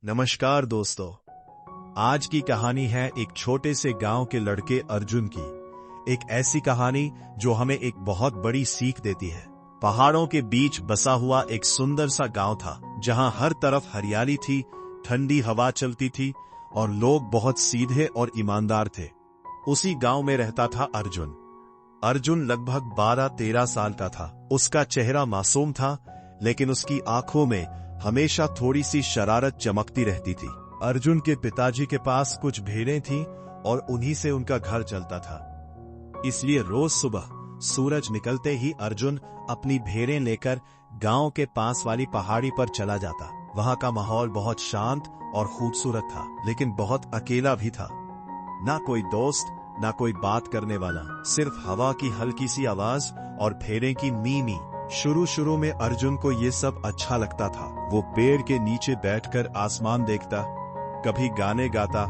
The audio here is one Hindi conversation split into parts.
नमस्कार दोस्तों। आज की कहानी है एक छोटे से गांव के लड़के अर्जुन की। एक ऐसी कहानी जो हमें एक बहुत बड़ी सीख देती है। पहाड़ों के बीच बसा हुआ एक सुंदर सा गांव था, जहां हर तरफ हरियाली थी, ठंडी हवा चलती थी और लोग बहुत सीधे और ईमानदार थे। उसी गांव में रहता था अर्जुन। अर्जुन लगभग 12-13 साल का था। उसका चेहरा मासूम था, लेकिन उसकी आंखों में हमेशा थोड़ी सी शरारत चमकती रहती थी। अर्जुन के पिताजी के पास कुछ भेड़ें थीं और उन्हीं से उनका घर चलता था। इसलिए रोज सुबह सूरज निकलते ही अर्जुन अपनी भेड़ें लेकर गांव के पास वाली पहाड़ी पर चला जाता। वहां का माहौल बहुत शांत और खूबसूरत था, लेकिन बहुत अकेला भी था। ना कोई दोस्त, ना कोई बात करने वाला, सिर्फ हवा की हल्की सी आवाज और भेड़ें की मी मी। शुरू में अर्जुन को ये सब अच्छा लगता था। वो पेड़ के नीचे बैठकर आसमान देखता, कभी गाने गाता,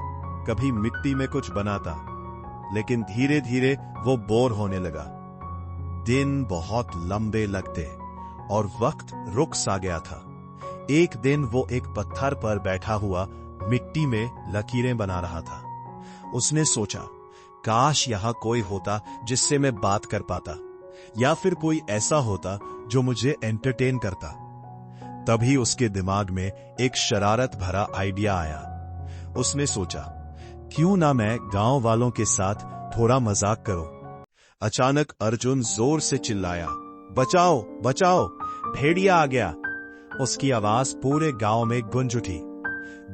कभी मिट्टी में कुछ बनाता। लेकिन धीरे धीरे वो बोर होने लगा। दिन बहुत लंबे लगते और वक्त रुक सा गया था। एक दिन वो एक पत्थर पर बैठा हुआ मिट्टी में लकीरें बना रहा था। उसने सोचा, काश यहाँ कोई होता जिससे मैं बात कर पाता, या फिर कोई ऐसा होता जो मुझे एंटरटेन करता। तभी उसके दिमाग में एक शरारत भरा आइडिया आया। उसने सोचा, क्यों ना मैं गांव वालों के साथ थोड़ा मजाक करूं। अचानक अर्जुन जोर से चिल्लाया, बचाओ बचाओ, भेड़िया आ गया। उसकी आवाज पूरे गांव में गूंज उठी।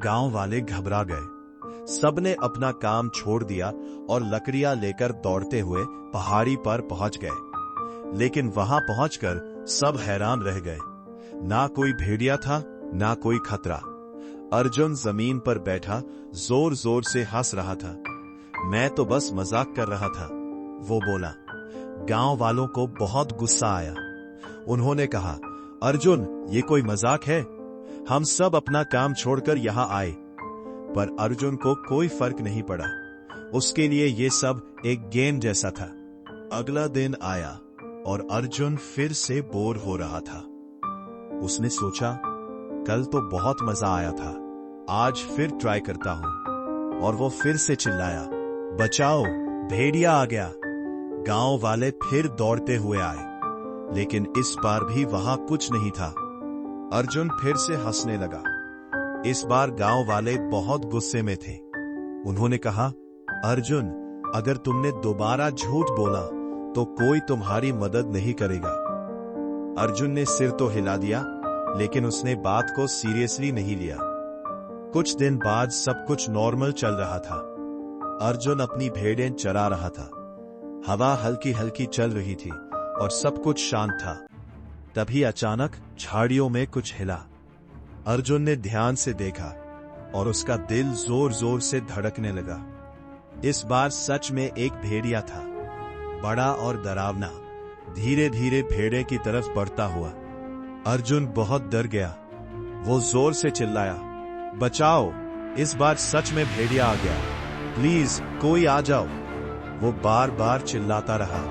गांव वाले घबरा गए। सबने अपना काम छोड़ दिया और लकड़ियां लेकर दौड़ते हुए पहाड़ी पर पहुंच गए। लेकिन वहां पहुंचकर सब हैरान रह गए। ना कोई भेड़िया था, ना कोई खतरा। अर्जुन जमीन पर बैठा जोर जोर से हंस रहा था। मैं तो बस मजाक कर रहा था, वो बोला। गांव वालों को बहुत गुस्सा आया। उन्होंने कहा, अर्जुन, ये कोई मजाक है? हम सब अपना काम छोड़कर यहाँ आए। पर अर्जुन को कोई फर्क नहीं पड़ा। उसके लिए ये सब एक गेम जैसा था। अगला दिन आया और अर्जुन फिर से बोर हो रहा था। उसने सोचा, कल तो बहुत मजा आया था, आज फिर ट्राई करता हूं। और वो फिर से चिल्लाया, बचाओ, भेड़िया आ गया। गांव वाले फिर दौड़ते हुए आए, लेकिन इस बार भी वहां कुछ नहीं था। अर्जुन फिर से हंसने लगा। इस बार गांव वाले बहुत गुस्से में थे। उन्होंने कहा, अर्जुन, अगर तुमने दोबारा झूठ बोला तो कोई तुम्हारी मदद नहीं करेगा। अर्जुन ने सिर तो हिला दिया, लेकिन उसने बात को सीरियसली नहीं लिया। कुछ दिन बाद सब कुछ नॉर्मल चल रहा था। अर्जुन अपनी भेड़ें चरा रहा था। हवा हल्की हल्की चल रही थी और सब कुछ शांत था। तभी अचानक झाड़ियों में कुछ हिला। अर्जुन ने ध्यान से देखा और उसका दिल जोर जोर से धड़कने लगा। इस बार सच में एक भेड़िया था, बड़ा और डरावना, धीरे धीरे भेड़े की तरफ बढ़ता हुआ। अर्जुन बहुत डर गया। वो जोर से चिल्लाया, बचाओ, इस बार सच में भेड़िया आ गया, प्लीज कोई आ जाओ। वो बार बार चिल्लाता रहा।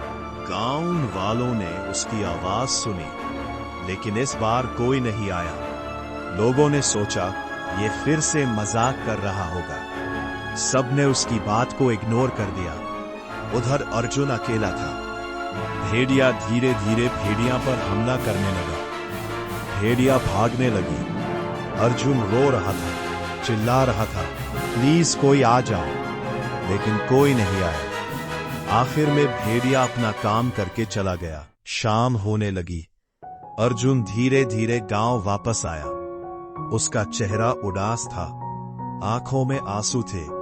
गांव वालों ने उसकी आवाज सुनी, लेकिन इस बार कोई नहीं आया। लोगों ने सोचा, ये फिर से मजाक कर रहा होगा। सबने उसकी बात को इग्नोर कर दिया। उधर अर्जुन अकेला था। भेड़िया धीरे धीरे भेड़िया पर हमला करने लगा। भेड़िया भागने लगी। अर्जुन रो रहा था, चिल्ला रहा था, प्लीज कोई आ जाओ, लेकिन कोई नहीं आया। आखिर में भेड़िया अपना काम करके चला गया। शाम होने लगी। अर्जुन धीरे धीरे गांव वापस आया। उसका चेहरा उदास था, आंखों में आंसू थे।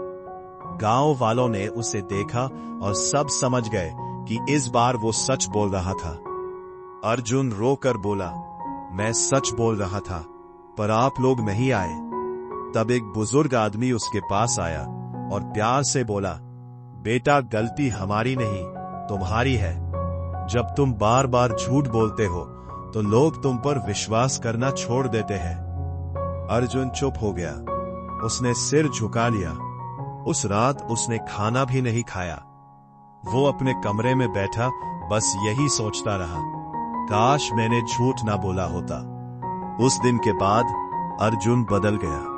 गांव वालों ने उसे देखा और सब समझ गए कि इस बार वो सच बोल रहा था। अर्जुन रोकर बोला, मैं सच बोल रहा था, पर आप लोग नहीं आए। तब एक बुजुर्ग आदमी उसके पास आया और प्यार से बोला, बेटा, गलती हमारी नहीं, तुम्हारी है। जब तुम बार बार झूठ बोलते हो तो लोग तुम पर विश्वास करना छोड़ देते हैं। अर्जुन चुप हो गया। उसने सिर झुका लिया। उस रात उसने खाना भी नहीं खाया। वो अपने कमरे में बैठा बस यही सोचता रहा, काश मैंने झूठ ना बोला होता। उस दिन के बाद अर्जुन बदल गया।